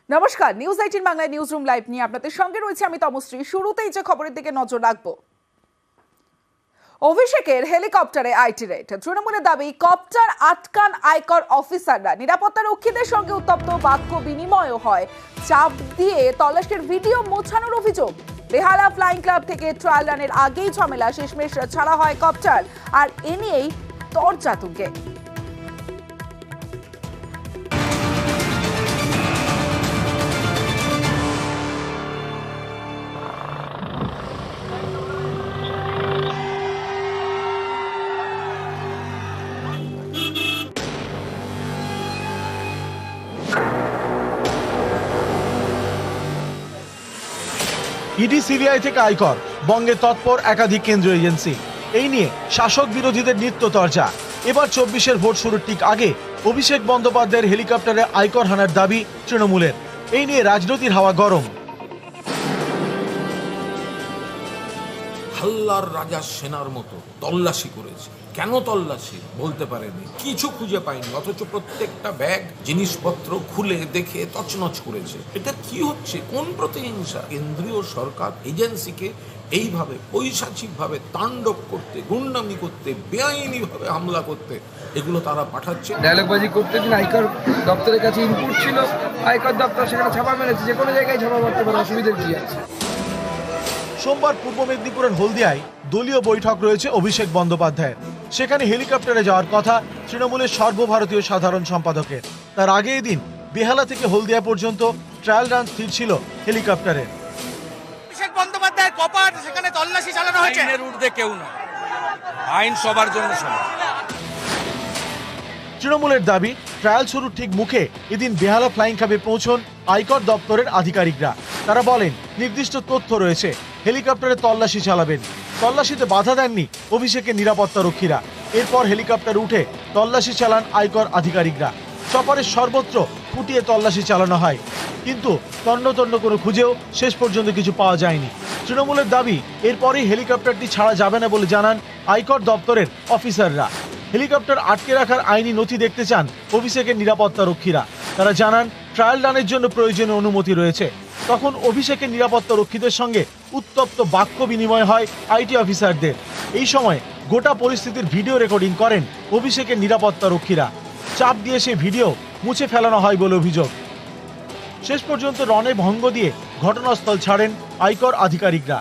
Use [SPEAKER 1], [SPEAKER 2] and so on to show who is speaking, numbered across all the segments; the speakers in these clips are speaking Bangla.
[SPEAKER 1] নমস্কার, news 18 Bangla news room live নিয়ে আপনাদের সঙ্গে রয়েছে আমি তমশ্রী। শুরুতেই যে খবরের দিকে নজর রাখবো, অভিষেকের হেলিকপ্টারে আইটি রেড। তৃণমূলের দাবি কপ্টার আটকান আয়কর অফিসাররা। নিরাপত্তা রক্ষীদের সঙ্গে উত্তপ্ত বাক্য বিনিময় হয়। চাপ দিয়ে তল্লাশির ভিডিও মোছানোর অভিযোগ। বেহালা ফ্লাইং ক্লাব থেকে ট্রায়াল রানের আগেই ঝামেলা, শেষমেশ ছাড়া হয় কপ্টার। আর এ নিয়েই তরজা তুঙ্গে।
[SPEAKER 2] ইডি সিবিআই থেকে আয়কর, বঙ্গে তৎপর একাধিক কেন্দ্রীয় এজেন্সি। এই নিয়ে শাসক বিরোধীদের নিত্য চর্চা। এবার 24-এর ভোট শুরুর ঠিক আগে অভিষেক বন্দ্যোপাধ্যায়ের হেলিকপ্টারে আয়কর হানার দাবি তৃণমূলের। এই নিয়ে রাজনীতির হাওয়া গরম।
[SPEAKER 3] হাল্লার রাজা সেনার মতো তল্লাশি করেছে। কেন তল্লাশি বলতে পারেনি, কিছু খুঁজে পায়নি, অথচ প্রত্যেকটা ব্যাগ জিনিসপত্র খুলে দেখে তছনছ করেছে। এটা কি হচ্ছে? কোন প্রতিহিংসা? কেন্দ্রীয় সরকার এজেন্সিকে এইভাবে পৈশাচিকভাবে তাণ্ডব করতে, গুন্ডামি করতে, বেআইনিভাবে হামলা করতে এগুলো তারা পাঠাচ্ছে।
[SPEAKER 4] ডায়লগবাজি করতে দিন আয়কর দপ্তরের কাছে ইনপুট ছিল, আয়কর দপ্তর সেখানে ছাপা মেরেছে। যে কোনো জায়গায় ছাপা করতে পারে, অসুবিধার কি আছে?
[SPEAKER 2] সোমবার পূর্ব মেদিনীপুরের হলদিয়ায় দলীয় বৈঠক রয়েছে অভিষেক বন্দ্যোপাধ্যায়ের। সেখানে হেলিকপ্টারে যাওয়ার কথা তৃণমূলের সর্বভারতীয় সাধারণ সম্পাদকের। তার আগে এদিন বেহালা থেকে হলদিয়া পর্যন্ত ট্রায়াল রান স্থির ছিল হেলিকপ্টারের।
[SPEAKER 5] অভিষেক বন্দ্যোপাধ্যায়ের কপাট, সেখানে তল্লাশি চালানো হয়েছে।
[SPEAKER 6] আইনের ঊর্ধ্বে কেউ না, আইন সবার জন্য সমান।
[SPEAKER 2] তৃণমূলের দাবি, ট্রায়াল শুরুর ঠিক মুখে এদিন বেহালা ফ্লাইং ক্লাবে পৌঁছন আয়কর দপ্তরের আধিকারিকরা। তারা বলেন নির্দিষ্ট তথ্য রয়েছে, হেলিকপ্টারে তল্লাশি চালাবেন। তল্লাশিতে বাধা দেননি অভিষেকের নিরাপত্তা রক্ষীরা। এরপর হেলিকপ্টার উঠে তল্লাশি চালান আয়কর আধিকারিকরা। চপারের সর্বত্র ফুটিয়ে তল্লাশি চালানো হয়, কিন্তু তন্ন কোনো খুঁজেও শেষ পর্যন্ত কিছু পাওয়া যায়নি। তৃণমূলের দাবি, এরপরেই হেলিকপ্টারটি ছাড়া যাবে না বলে জানান আয়কর দপ্তরের অফিসাররা। হেলিকপ্টার আটকে রাখার আইনি নথি দেখতে চান অভিষেকের নিরাপত্তা রক্ষীরা। তারা জানান ট্রায়াল রানের জন্য প্রয়োজনীয় অনুমতি রয়েছে। তখন অভিষেকের নিরাপত্তা রক্ষীদের সঙ্গে উত্তপ্ত বাক্য বিনিময় হয় আইটি অফিসারদের। এই সময় গোটা পরিস্থিতির ভিডিও রেকর্ডিং করেন অভিষেকের নিরাপত্তা রক্ষীরা। চাপ দিয়ে সেই ভিডিও মুছে ফেলানো হয় বলে অভিযোগ। শেষ পর্যন্ত রনে ভঙ্গ দিয়ে ঘটনাস্থল ছাড়েন আয়কর আধিকারিকরা।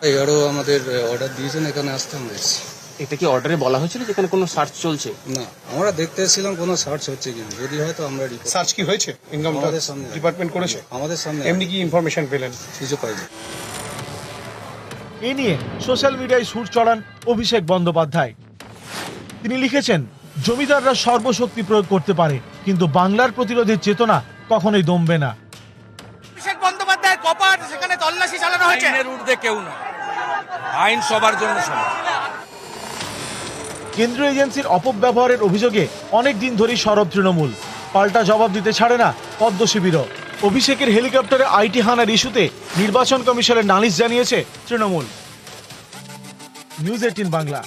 [SPEAKER 7] এগারো আমাদের অর্ডার দিয়েছেন, এখানে আসতে আমরা এসেছি।
[SPEAKER 8] এটা কি অর্ডারে বলা হয়েছিল যেখানে কোনো সার্চ চলছে?
[SPEAKER 7] না, আমরা দেখতে এসেছিলাম কোনো সার্চ হচ্ছে কিনা, যদি হয় তো আমরা রিপোর্ট।
[SPEAKER 9] সার্চ কি হয়েছে? ইনকাম
[SPEAKER 7] আমাদের সামনে
[SPEAKER 9] ডিপার্টমেন্ট করেছে,
[SPEAKER 7] আমাদের সামনে।
[SPEAKER 9] এমনি কি ইনফরমেশন পেলেন?
[SPEAKER 7] কিছু পাইনি।
[SPEAKER 2] এ নিয়ে সোশ্যাল মিডিয়ায় সুর চড়ান অভিষেক বন্দ্যোপাধ্যায়। তিনি লিখেছেন, জমিদাররা সর্বশক্তি প্রয়োগ করতে পারে, কিন্তু বাংলার প্রতিরোধের চেতনা কখনোই দমবে না।
[SPEAKER 5] অভিষেক বন্দ্যোপাধ্যায়ের কপাট, সেখানে তল্লাশি চালানো হয়েছে।
[SPEAKER 6] আইনের ঊর্ধ্বে কেউ না, আইন সবার জন্য সমান।
[SPEAKER 2] কেন্দ্রীয় এজেন্সির অপব্যবহারের অভিযোগে অনেক দিন ধরেই সরব তৃণমূল। পাল্টা জবাব দিতে ছাড়ে না পদ্ম শিবিরও। অভিষেকের হেলিকপ্টারে আইটি হানার ইস্যুতে নির্বাচন কমিশনের নালিশ জানিয়েছে তৃণমূল। নিউজ 18 বাংলা।